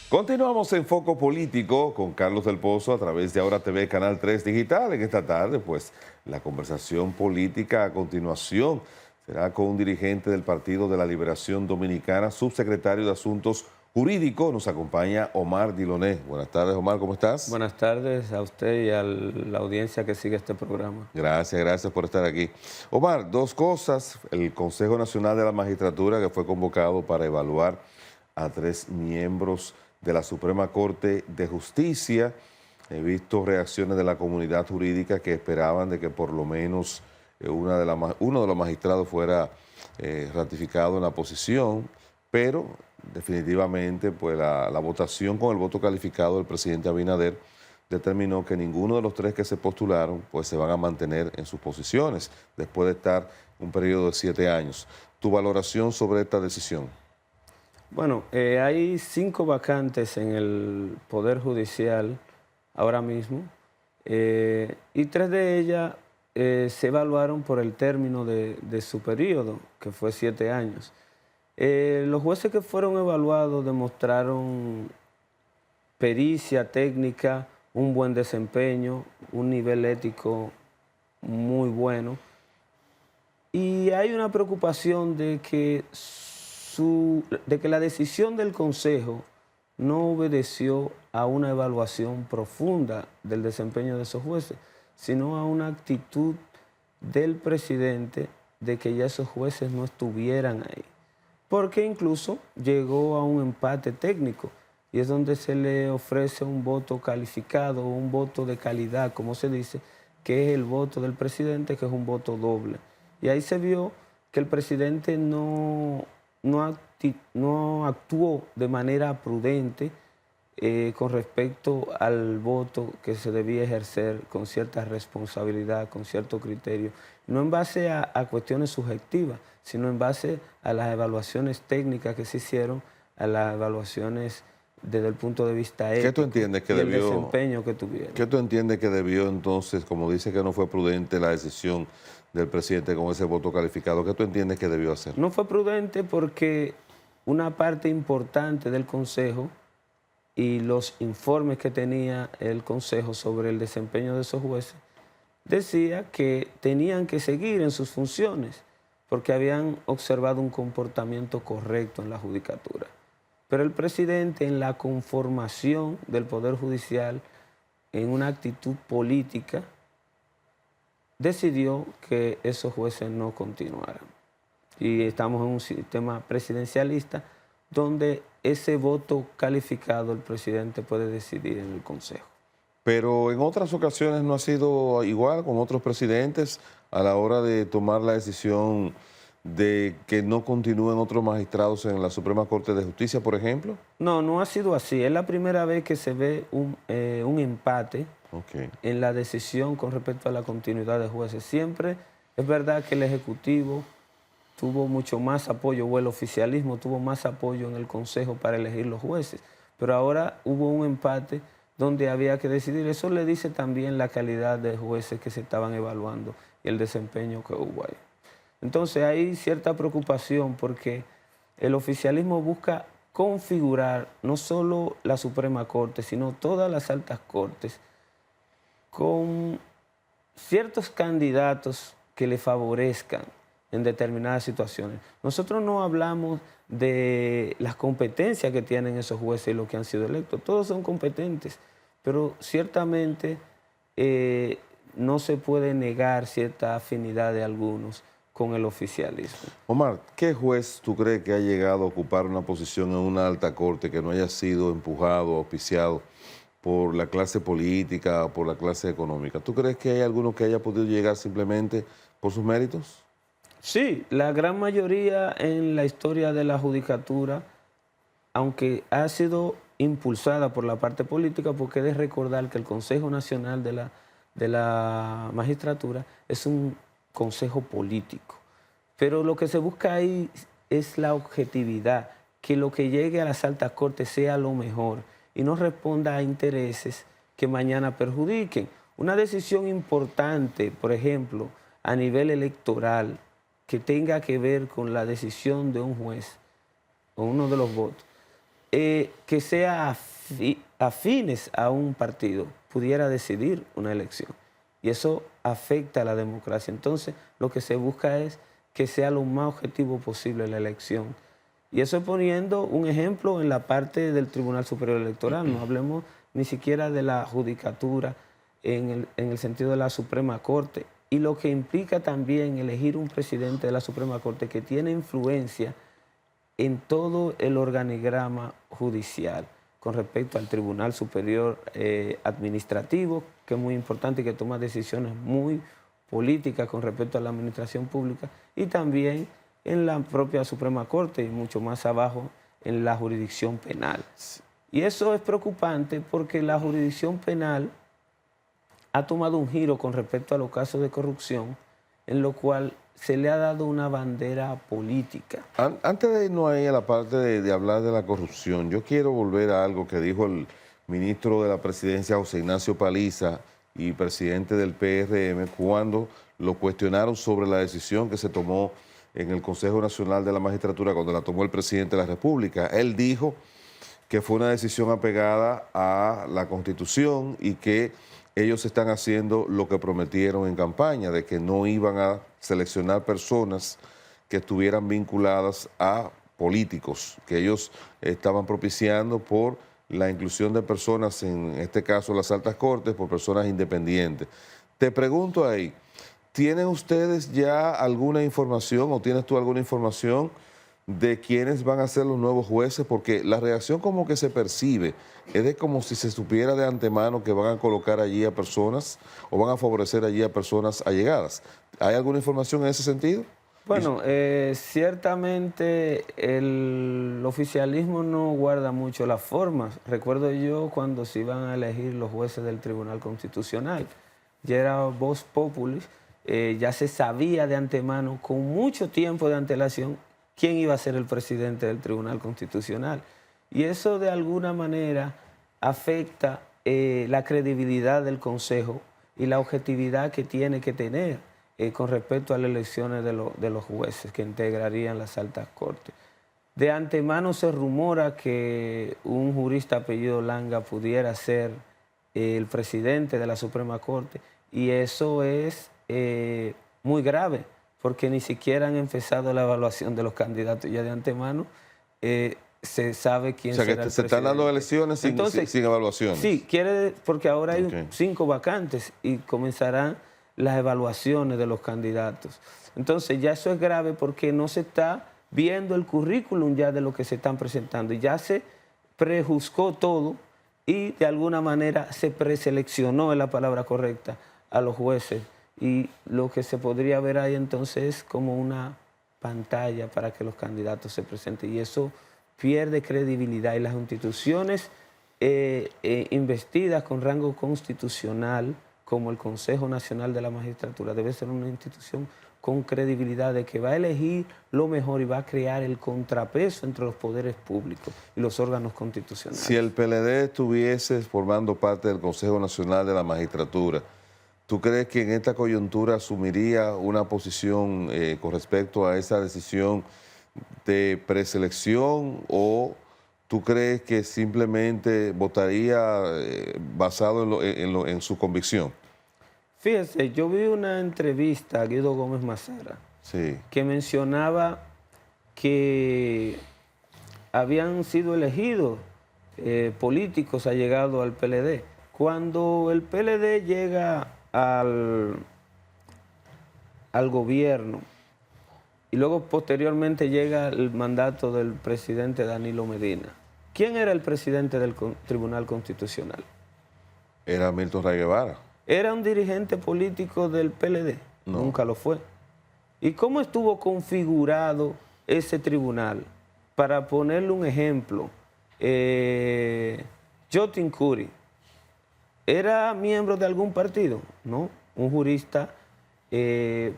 Continuamos en Foco Político con Carlos del Pozo a través de Ahora TV Canal 3 Digital. En esta tarde, pues, la conversación política a continuación será con un dirigente del Partido de la Liberación Dominicana, subsecretario de Asuntos Jurídicos. Nos acompaña Omar Diloné. Buenas tardes, Omar, ¿cómo estás? Buenas tardes a usted y a la audiencia que sigue este programa. Gracias por estar aquí. Omar, dos cosas. El Consejo Nacional de la Magistratura, que fue convocado para evaluar a 3 miembros de la Suprema Corte de Justicia. He visto reacciones de la comunidad jurídica que esperaban de que por lo menos uno de los magistrados fuera ratificado en la posición, pero definitivamente pues la votación con el voto calificado del presidente Abinader determinó que ninguno de los 3 que se postularon pues se van a mantener en sus posiciones después de estar un periodo de 7 años. ¿Tu valoración sobre esta decisión? Bueno, hay 5 vacantes en el Poder Judicial ahora mismo y 3 de ellas se evaluaron por el término de su periodo, que fue 7 años. Los jueces que fueron evaluados demostraron pericia técnica, un buen desempeño, un nivel ético muy bueno. Y hay una preocupación de que la decisión del Consejo no obedeció a una evaluación profunda del desempeño de esos jueces, sino a una actitud del presidente de que ya esos jueces no estuvieran ahí. Porque incluso llegó a un empate técnico y es donde se le ofrece un voto calificado, un voto de calidad, como se dice, que es el voto del presidente, que es un voto doble. Y ahí se vio que el presidente no actuó de manera prudente con respecto al voto que se debía ejercer con cierta responsabilidad, con cierto criterio, no en base a cuestiones subjetivas, sino en base a las evaluaciones técnicas que se hicieron, a las evaluaciones desde el punto de vista ¿Qué tú ético entiendes que y el debió, desempeño que tuvieron. qué tú entiendes que debió entonces, como dice que no fue prudente la decisión del presidente con ese voto calificado, qué tú entiendes que debió hacer? No fue prudente porque una parte importante del Consejo y los informes que tenía el Consejo sobre el desempeño de esos jueces decía que tenían que seguir en sus funciones porque habían observado un comportamiento correcto en la judicatura. Pero el presidente, en la conformación del Poder Judicial, en una actitud política, decidió que esos jueces no continuaran. Y estamos en un sistema presidencialista donde ese voto calificado el presidente puede decidir en el Consejo. Pero en otras ocasiones no ha sido igual con otros presidentes a la hora de tomar la decisión de que no continúen otros magistrados en la Suprema Corte de Justicia, por ejemplo. No, no ha sido así. Es la primera vez que se ve un empate Okay. en la decisión con respecto a la continuidad de jueces. Siempre es verdad que el Ejecutivo tuvo mucho más apoyo, o el oficialismo tuvo más apoyo en el Consejo para elegir los jueces, pero ahora hubo un empate donde había que decidir. Eso le dice también la calidad de jueces que se estaban evaluando y el desempeño que hubo ahí. Entonces hay cierta preocupación porque el oficialismo busca configurar no solo la Suprema Corte, sino todas las altas cortes con ciertos candidatos que le favorezcan en determinadas situaciones. Nosotros no hablamos de las competencias que tienen esos jueces y los que han sido electos. Todos son competentes, pero ciertamente no se puede negar cierta afinidad de algunos con el oficialismo. Omar, ¿qué juez tú crees que ha llegado a ocupar una posición en una alta corte que no haya sido empujado o auspiciado por la clase política o por la clase económica? ¿Tú crees que hay alguno que haya podido llegar simplemente por sus méritos? Sí, la gran mayoría en la historia de la judicatura, aunque ha sido impulsada por la parte política, porque he de recordar que el Consejo Nacional de la Magistratura es un consejo político. Pero lo que se busca ahí es la objetividad, que lo que llegue a las altas cortes sea lo mejor y no responda a intereses que mañana perjudiquen. Una decisión importante, por ejemplo, a nivel electoral, que tenga que ver con la decisión de un juez o uno de los votos, que sea afines a un partido pudiera decidir una elección. Y eso afecta a la democracia. Entonces, lo que se busca es que sea lo más objetivo posible la elección. Y eso poniendo un ejemplo en la parte del Tribunal Superior Electoral. No hablemos ni siquiera de la judicatura en el sentido de la Suprema Corte. Y lo que implica también elegir un presidente de la Suprema Corte que tiene influencia en todo el organigrama judicial con respecto al Tribunal Superior Administrativo, que es muy importante y que toma decisiones muy políticas con respecto a la administración pública, y también en la propia Suprema Corte y mucho más abajo en la jurisdicción penal. Y eso es preocupante porque la jurisdicción penal ha tomado un giro con respecto a los casos de corrupción, en lo cual se le ha dado una bandera política. Antes de irnos ahí a la parte de hablar de la corrupción, yo quiero volver a algo que dijo el ministro de la Presidencia, José Ignacio Paliza, y presidente del PRM, cuando lo cuestionaron sobre la decisión que se tomó en el Consejo Nacional de la Magistratura, cuando la tomó el presidente de la República. Él dijo que fue una decisión apegada a la Constitución y que ellos están haciendo lo que prometieron en campaña, de que no iban a seleccionar personas que estuvieran vinculadas a políticos, que ellos estaban propiciando por la inclusión de personas, en este caso las altas cortes, por personas independientes. Te pregunto ahí, ¿tienen ustedes ya alguna información o tienes tú alguna información de quiénes van a ser los nuevos jueces? Porque la reacción como que se percibe es de como si se supiera de antemano que van a colocar allí a personas o van a favorecer allí a personas allegadas. ¿Hay alguna información en ese sentido? Bueno, ciertamente el oficialismo no guarda mucho las formas. Recuerdo yo cuando se iban a elegir los jueces del Tribunal Constitucional. Ya era vox populi, ya se sabía de antemano, con mucho tiempo de antelación, quién iba a ser el presidente del Tribunal Constitucional. Y eso de alguna manera afecta la credibilidad del Consejo y la objetividad que tiene que tener con respecto a las elecciones de los jueces que integrarían las altas cortes. De antemano se rumora que un jurista apellido Langa pudiera ser el presidente de la Suprema Corte, y eso es muy grave, porque ni siquiera han empezado la evaluación de los candidatos. Ya de antemano se sabe quién será el presidente. Se están dando elecciones sin evaluaciones. Sí, porque ahora hay 5 vacantes y comenzarán las evaluaciones de los candidatos. Entonces ya eso es grave porque no se está viendo el currículum ya de lo que se están presentando. Y ya se prejuzgó todo y de alguna manera se preseleccionó, es la palabra correcta, a los jueces. Y lo que se podría ver ahí entonces es como una pantalla para que los candidatos se presenten. Y eso pierde credibilidad. Y las instituciones investidas con rango constitucional, como el Consejo Nacional de la Magistratura, debe ser una institución con credibilidad de que va a elegir lo mejor y va a crear el contrapeso entre los poderes públicos y los órganos constitucionales. Si el PLD estuviese formando parte del Consejo Nacional de la Magistratura, ¿tú crees que en esta coyuntura asumiría una posición con respecto a esa decisión de preselección, o tú crees que simplemente votaría basado en su convicción? Fíjese, yo vi una entrevista a Guido Gómez Mazara, sí, que mencionaba que habían sido elegidos políticos allegados al PLD. Cuando el PLD llega al gobierno y luego posteriormente llega el mandato del presidente Danilo Medina, ¿quién era el presidente del Tribunal Constitucional? Era Milton Ray Guevara. ¿Era un dirigente político del PLD? No. Nunca lo fue. ¿Y cómo estuvo configurado ese tribunal? Para ponerle un ejemplo, Jotin Curi, ¿era miembro de algún partido? No, un jurista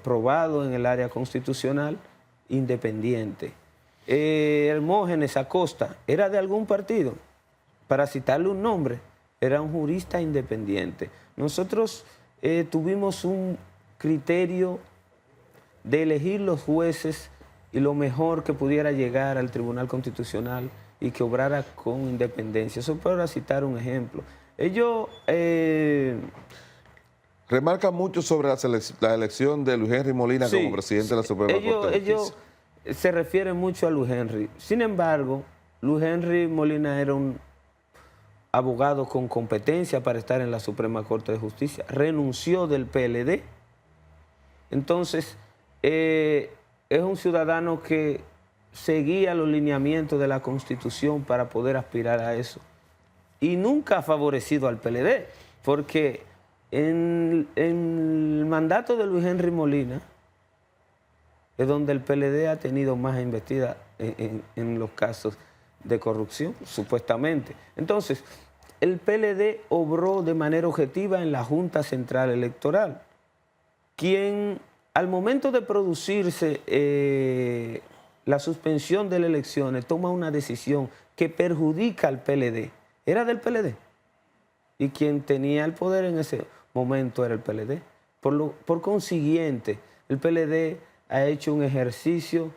probado en el área constitucional, independiente. Hermógenes Acosta, ¿era de algún partido? Para citarle un nombre, era un jurista independiente. Nosotros tuvimos un criterio de elegir los jueces y lo mejor que pudiera llegar al Tribunal Constitucional y que obrara con independencia. Eso para citar un ejemplo. Ellos... Remarca mucho sobre la elección de Luis Henry Molina como presidente de la Suprema Corte de Justicia. Ellos se refieren mucho a Luis Henry. Sin embargo, Luis Henry Molina era un abogado con competencia para estar en la Suprema Corte de Justicia. Renunció del PLD. Entonces, es un ciudadano que seguía los lineamientos de la Constitución para poder aspirar a eso. Y nunca ha favorecido al PLD, porque en el mandato de Luis Henry Molina es donde el PLD ha tenido más investidas en los casos de corrupción, supuestamente. Entonces, el PLD obró de manera objetiva en la Junta Central Electoral, quien al momento de producirse la suspensión de las elecciones toma una decisión que perjudica al PLD. Era del PLD. Y quien tenía el poder en ese momento era el PLD. Por consiguiente, el PLD ha hecho un ejercicio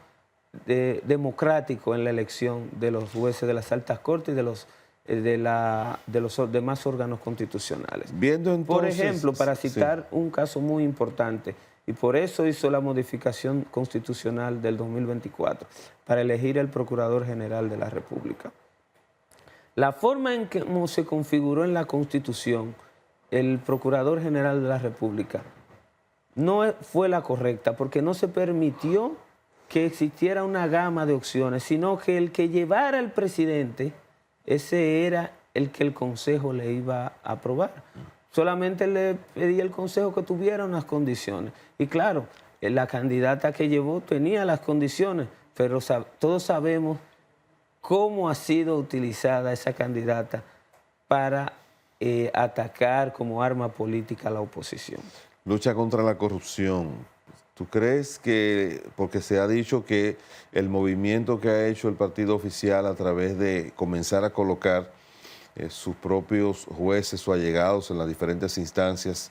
democrático en la elección de los jueces de las altas cortes y de los demás órganos constitucionales. Viendo entonces, por ejemplo, para citar un caso muy importante, y por eso hizo la modificación constitucional del 2024, para elegir el Procurador General de la República. La forma en que se configuró en la Constitución el Procurador General de la República no fue la correcta, porque no se permitió que existiera una gama de opciones, sino que el que llevara al presidente, ese era el que el Consejo le iba a aprobar. Solamente le pedía al Consejo que tuviera unas condiciones. Y claro, la candidata que llevó tenía las condiciones, pero todos sabemos cómo ha sido utilizada esa candidata para atacar como arma política a la oposición. Lucha contra la corrupción. ¿Tú crees que, porque se ha dicho que el movimiento que ha hecho el partido oficial a través de comenzar a colocar sus propios jueces o allegados en las diferentes instancias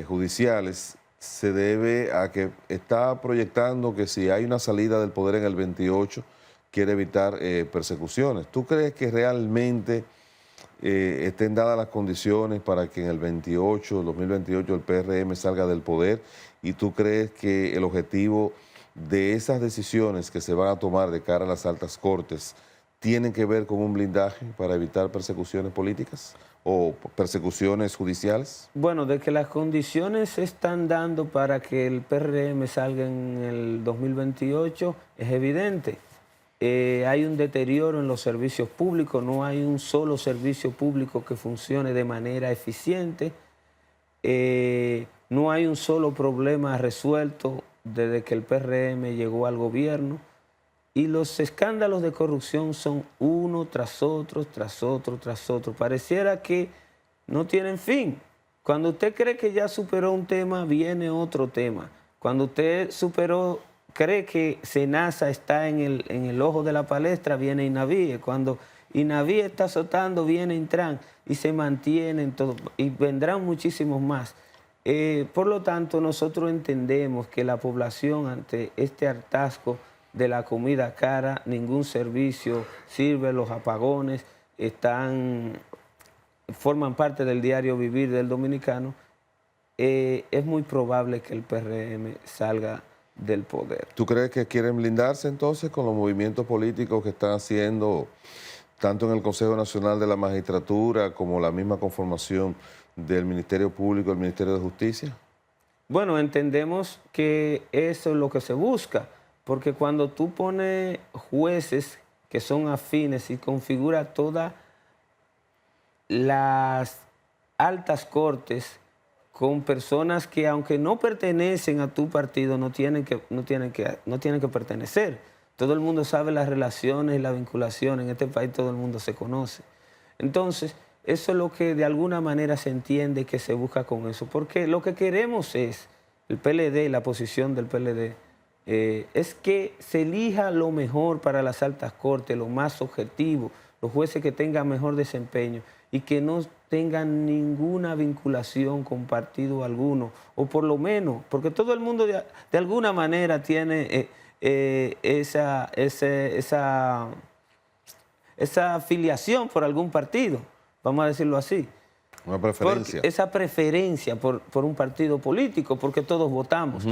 judiciales, se debe a que está proyectando que si hay una salida del poder en el 28, quiere evitar persecuciones? ¿Tú crees que realmente estén dadas las condiciones para que en el 2028 el PRM salga del poder? ¿Y tú crees que el objetivo de esas decisiones que se van a tomar de cara a las altas cortes tienen que ver con un blindaje para evitar persecuciones políticas o persecuciones judiciales? Bueno, de que las condiciones se están dando para que el PRM salga en el 2028 es evidente. Hay un deterioro en los servicios públicos, no hay un solo servicio público que funcione de manera eficiente, no hay un solo problema resuelto desde que el PRM llegó al gobierno, y los escándalos de corrupción son uno tras otro, tras otro, tras otro. Pareciera que no tienen fin. Cuando usted cree que ya superó un tema, viene otro tema. Cuando usted cree que Senasa está en el ojo de la palestra, viene Inavíe. Cuando Inavíe está azotando, viene Intran, y se mantienen todos, y vendrán muchísimos más. Por lo tanto, nosotros entendemos que la población, ante este hartazgo de la comida cara, ningún servicio sirve, los apagones forman parte del diario vivir del dominicano, es muy probable que el PRM salga del poder. ¿Tú crees que quieren blindarse entonces con los movimientos políticos que están haciendo tanto en el Consejo Nacional de la Magistratura como la misma conformación del Ministerio Público, el Ministerio de Justicia? Bueno, entendemos que eso es lo que se busca, porque cuando tú pones jueces que son afines y configura todas las altas cortes con personas que, aunque no pertenecen a tu partido, no tienen que pertenecer. Todo el mundo sabe las relaciones y la vinculación. En este país todo el mundo se conoce. Entonces, eso es lo que de alguna manera se entiende que se busca con eso. Porque lo que queremos es, el PLD, la posición del PLD, es que se elija lo mejor para las altas cortes, lo más objetivo, los jueces que tengan mejor desempeño y que no tengan ninguna vinculación con partido alguno, o por lo menos, porque todo el mundo de alguna manera tiene esa afiliación por algún partido, vamos a decirlo así. Una preferencia. Esa preferencia por un partido político, porque todos votamos,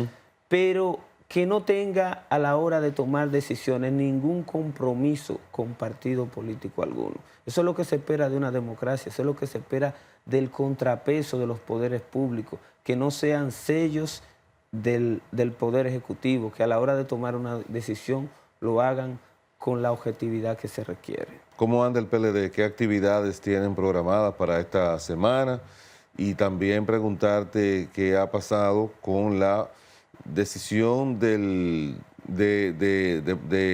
pero que no tenga a la hora de tomar decisiones ningún compromiso con partido político alguno. Eso es lo que se espera de una democracia, eso es lo que se espera del contrapeso de los poderes públicos, que no sean sellos del Poder Ejecutivo, que a la hora de tomar una decisión lo hagan con la objetividad que se requiere. ¿Cómo anda el PLD? ¿Qué actividades tienen programadas para esta semana? Y también preguntarte qué ha pasado con la decisión de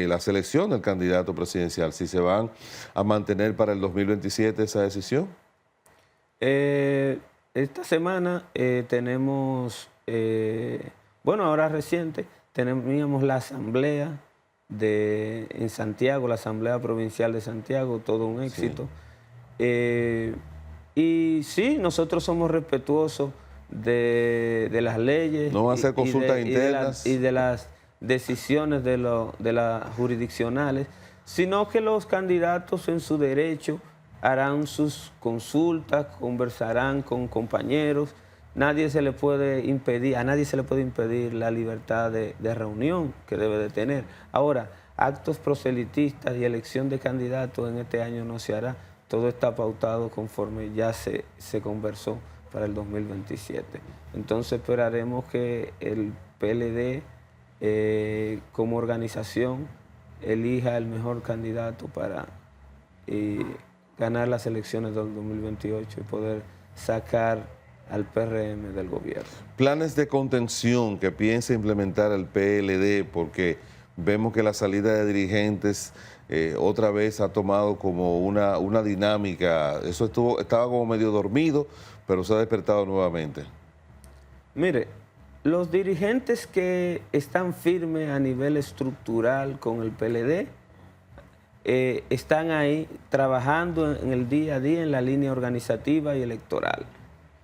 la selección del candidato presidencial, si se van a mantener para el 2027 esa decisión. Esta semana tenemos, bueno, ahora reciente, teníamos la asamblea en Santiago, la Asamblea Provincial de Santiago, todo un éxito. Sí. Y sí, nosotros somos respetuosos de las leyes. ¿No van a hacer consultas internas? Y de las decisiones de las jurisdiccionales, sino que los candidatos en su derecho harán sus consultas, conversarán con compañeros. A nadie se le puede impedir la libertad de reunión que debe de tener. Ahora, actos proselitistas y elección de candidatos en este año no se hará. Todo está pautado conforme ya se conversó para el 2027. Entonces esperaremos que el PLD como organización elija el mejor candidato para ganar las elecciones del 2028 y poder sacar al PRM del gobierno. Planes de contención que piensa implementar el PLD, porque vemos que la salida de dirigentes otra vez ha tomado como una dinámica. Eso estaba como medio dormido, pero se ha despertado nuevamente. Mire, los dirigentes que están firmes a nivel estructural con el PLD están ahí trabajando en el día a día en la línea organizativa y electoral.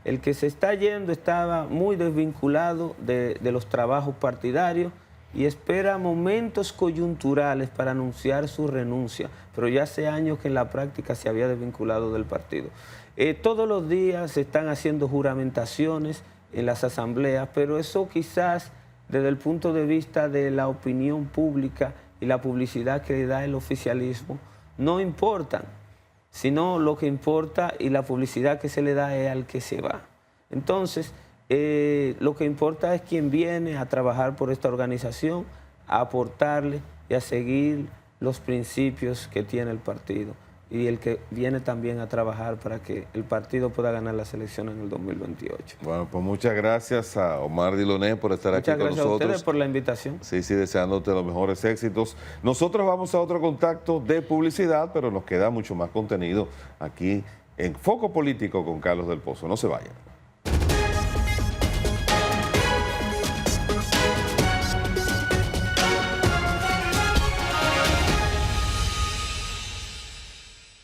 El que se está yendo estaba muy desvinculado de los trabajos partidarios y espera momentos coyunturales para anunciar su renuncia, pero ya hace años que en la práctica se había desvinculado del partido. Todos los días se están haciendo juramentaciones en las asambleas, pero eso quizás desde el punto de vista de la opinión pública y la publicidad que le da el oficialismo no importan, sino lo que importa y la publicidad que se le da es al que se va. Entonces, lo que importa es quién viene a trabajar por esta organización, a aportarle y a seguir los principios que tiene el partido, y el que viene también a trabajar para que el partido pueda ganar las elecciones en el 2028. Bueno, pues muchas gracias a Omar Diloné por estar aquí con nosotros. Muchas gracias a ustedes por la invitación. Sí, deseándote los mejores éxitos. Nosotros vamos a otro contacto de publicidad, pero nos queda mucho más contenido aquí en Foco Político con Carlos del Pozo. No se vayan.